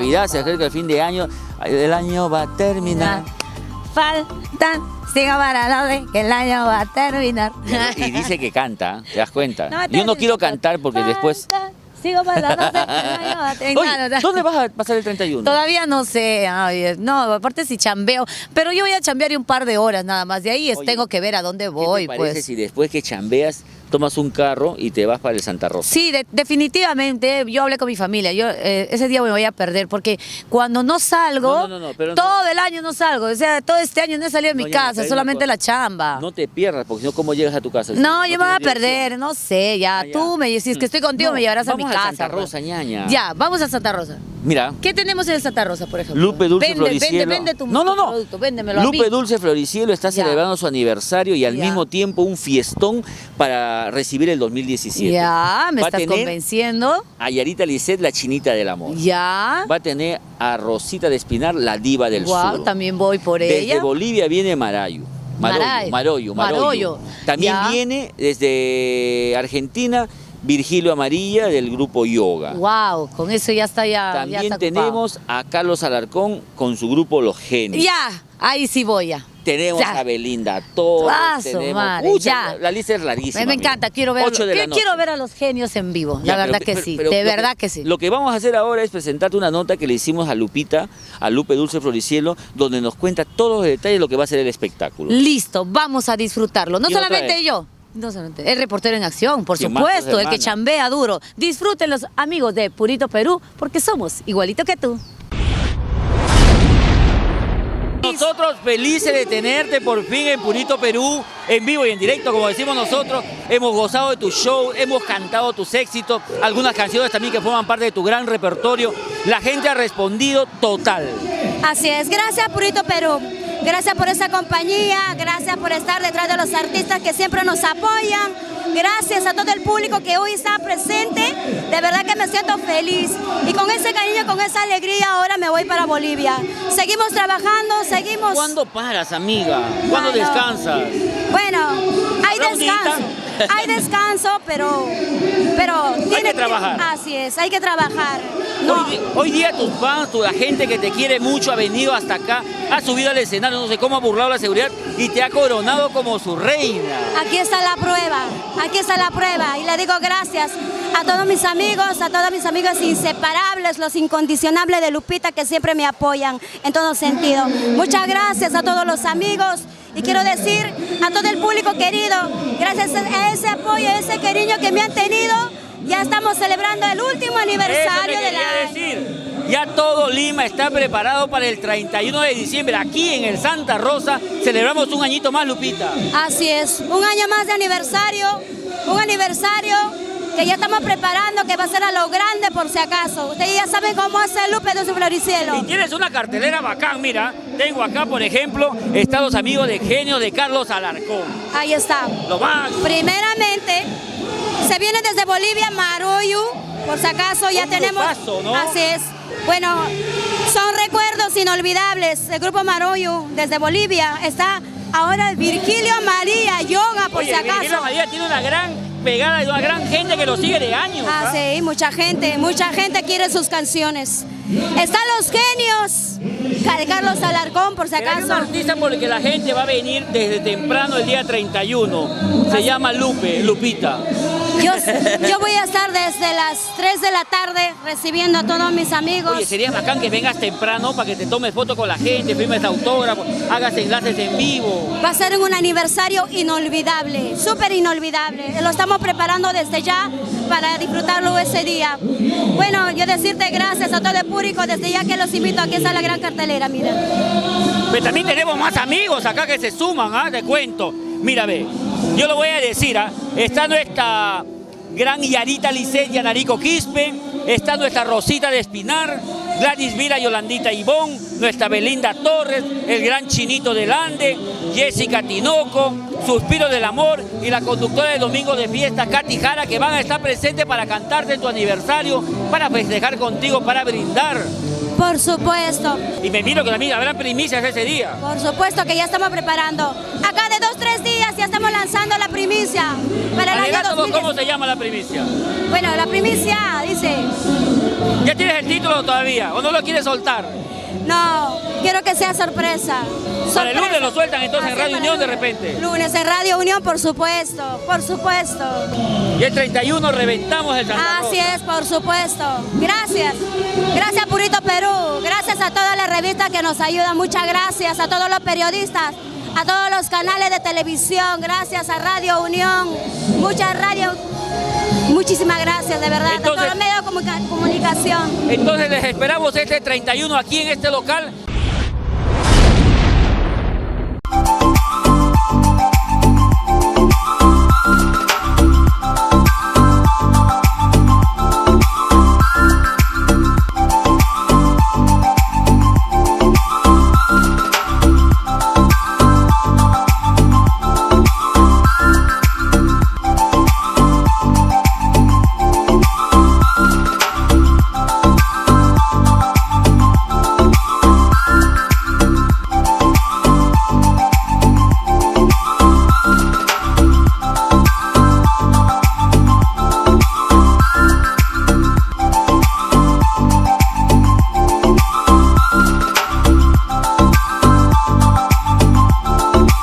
Navidad, se acerca el fin de año, el año va a terminar. Faltan 5 para 12, que el año va a terminar. Y dice que canta, ¿te das cuenta? No, Yo no quiero cantar porque después... Sigo para 12, que el año va a terminar. Oye, ¿dónde vas a pasar el 31? Todavía no sé, ay, no, aparte si chambeo, pero yo voy a chambear un par de horas nada más, de ahí Oye, tengo que ver a dónde ¿Qué voy, te parece pues. si después que chambeas tomas un carro y te vas para el Santa Rosa? Sí, definitivamente, yo hablé con mi familia, yo ese día me voy a perder, porque cuando no salgo, pero todo el año no salgo, o sea, todo este año no he salido de mi No, ya, casa, pero solamente una la chamba. No te pierdas, porque si no, ¿cómo llegas a tu casa? No, yo me voy a tienes perder, dirección. no sé, ya, Ya. tú me dices que estoy contigo, No, me llevarás a mi vamos casa. Santa pues. Rosa, ñaña. Ya, vamos a Santa Rosa. Mira. ¿Qué tenemos en Santa Rosa, por ejemplo? Lupe Dulce vende, Floricielo. Vende tu No. producto, véndemelo a mí. Lupe Dulce Floricielo está Ya. celebrando su aniversario y al Ya. mismo tiempo un fiestón para recibir el 2017. Ya, me Va a estás tener convenciendo. a Yarita Lisset, la chinita del amor. Ya. Va a tener a Rosita de Espinar, la diva del Wow, sur. también voy por Desde ella. Bolivia viene Maroyo. Maroyo. También Ya. viene desde Argentina Virgilio Amarilla del grupo Yoga. Wow, con eso ya está ya. También ya está ocupado. tenemos a Carlos Alarcón con su grupo Los Genios. Ya, ahí sí voy ya. Tenemos Ya. a Belinda Torres, Ah, su tenemos... madre, Pucha, ya. la lista es larguísima. Me encanta, quiero ver, 8 de la noche. quiero ver a los genios en vivo, Ya, la verdad pero- que sí, pero de lo verdad que sí. Lo que vamos a hacer ahora es presentarte una nota que le hicimos a Lupita, a Lupe Dulce Floricielo, donde nos cuenta todos los detalles de lo que va a ser el espectáculo. Listo, vamos a disfrutarlo. No ¿Quién lo solamente trae? yo. No solamente, el reportero en acción, por ¿Quién más, pues, supuesto, el que hermana? chambea duro. Disfruten los amigos de Purito Perú, porque somos igualito que tú. Nosotros felices de tenerte por fin en Purito Perú, en vivo y en directo, como decimos nosotros. Hemos gozado de tu show, hemos cantado tus éxitos, algunas canciones también que forman parte de tu gran repertorio. La gente ha respondido total. Así es, gracias Purito Perú, gracias por esa compañía, gracias por estar detrás de los artistas que siempre nos apoyan, gracias a todo el público que hoy está presente, de verdad que me siento feliz y con ese cariño, con esa alegría ahora me voy para Bolivia. Seguimos trabajando, seguimos... ¿Cuándo paras, amiga? ¿Cuándo Bueno. descansas? Bueno, hay ¿Habrá un día? descanso, pero que trabajar. Así es, hay que trabajar. No. Hoy día tus fans, la gente que te quiere mucho ha venido hasta acá, ha subido al escenario, no sé cómo ha burlado la seguridad y te ha coronado como su reina. Aquí está la prueba y le digo gracias a todos mis amigos inseparables, los incondicionables de Lupita que siempre me apoyan en todo sentido. Muchas gracias a todos los amigos y quiero decir a todo el público querido, gracias a ese apoyo, a ese cariño que me han tenido, ya estamos celebrando el último aniversario del año. Decir. Ya todo Lima está preparado para el 31 de diciembre. Aquí en el Santa Rosa celebramos un añito más, Lupita. Así es, un año más de aniversario, un aniversario que ya estamos preparando, que va a ser a lo grande por si acaso. Ustedes ya saben cómo hace Lupe Dulce Floricielo. Y tienes una cartelera bacán, mira. Tengo acá, por ejemplo, están los amigos de Genio de Carlos Alarcón. Ahí está. Lo más. Primeramente, se viene desde Bolivia, Maroyo, por si acaso ya Un tenemos... grupazo, ¿no? Así es. Bueno, son recuerdos inolvidables. El grupo Maroyo desde Bolivia está ahora Virgilio María Yoga, por Oye, si acaso. Virgilio María tiene una gran pegada y una gran gente que lo sigue de años. Ah, ¿ah? sí, mucha gente quiere sus canciones. Están los genios de Carlos Alarcón, por si Pero hay un acaso. artista por el que la gente va a venir desde temprano el día 31. Se llama Lupita. Yo voy a estar desde las 3 de la tarde recibiendo a todos mis amigos. Oye, sería bacán que vengas temprano para que te tomes fotos con la gente, firmes autógrafos, hagas enlaces en vivo. Va a ser un aniversario inolvidable, súper inolvidable. Lo estamos preparando desde ya para disfrutarlo ese día. Bueno, yo decirte gracias a todo el público, desde ya que los invito, aquí está la gran cartelera, mira. Pero también tenemos más amigos acá que se suman, ¿ah? Te cuento. Mira, ve, yo lo voy a decir, ¿ah? Está nuestra gran Yarita Lisset y Anarico Quispe, está nuestra Rosita de Espinar, Gladys Vila, Yolandita Ivón, nuestra Belinda Torres, el gran Chinito del Ande, Jessica Tinoco, Suspiro del Amor y la conductora de Domingo de Fiesta, Katy Jara, que van a estar presentes para cantarte tu aniversario, para festejar contigo, para brindar. Por supuesto, Y me miro que también habrá primicias ese día. por supuesto que ya estamos preparando. Acá de 2-3 días ya estamos lanzando la primicia para el año Cuéntanos cómo se llama la primicia. Bueno, la primicia dice, ¿Ya tienes el título todavía o no lo quieres soltar? no, quiero que sea sorpresa. Para el lunes lo sueltan entonces en Así es, Radio para Unión de el repente. Lunes en Radio Unión, por supuesto, por supuesto. Y el 31 reventamos el Santa Rosa. Así es, por supuesto. Gracias. Gracias, Purito Perú. Gracias a todas las revistas que nos ayudan. Muchas gracias a todos los periodistas, a todos los canales de televisión. Gracias a Radio Unión. Muchas radios. Muchísimas gracias, de verdad. Entonces, a todos los medios de comunicación. Entonces les esperamos este 31 aquí en este local